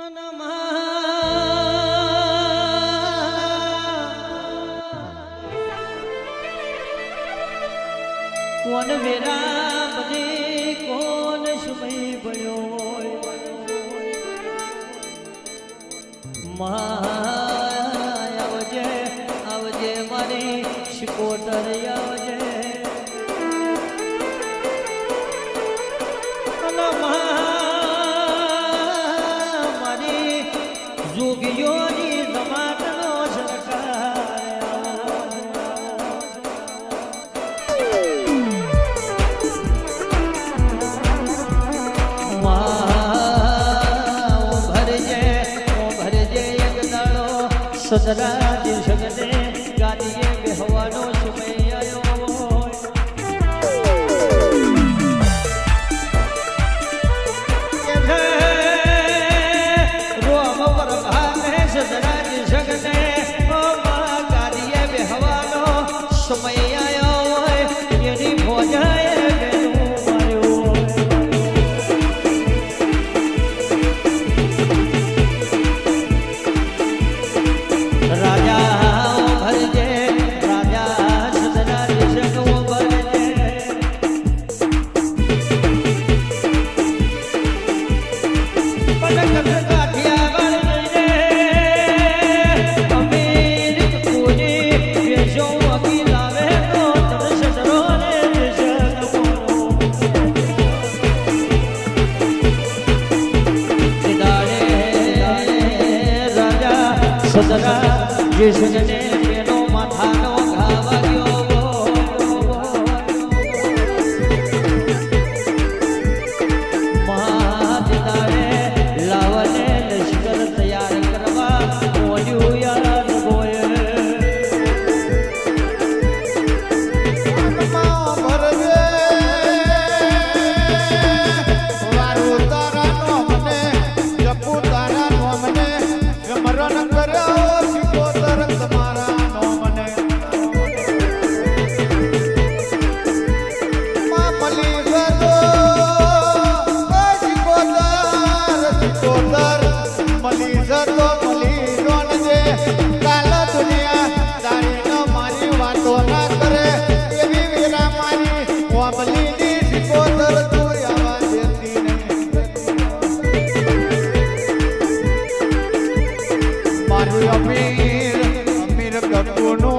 કોણ મેરા બને કોણ સમય પડ્યો આવજે આવજે મારી શિકોતર આવજે મારી જોગીઓની જમાતનો સદરા જગને ગાદીએ બેહવાનો સમય આવ્યો રોમ પર ભાગે સદરા જગને ગાદીએ બેહવાનો સમય આવ્યો હોય એની ભોજાએ સદરા જે સજને પેનો માથાનો ઘા વાગ્યો મહાદારે લાવને લશ્કર તૈયાર કરવા મોડ્યું યાર ગોય વારું તારાનો મને જપુ તારાનો મને ગમરણ કર્યો અમીર અમીર કપૂરનો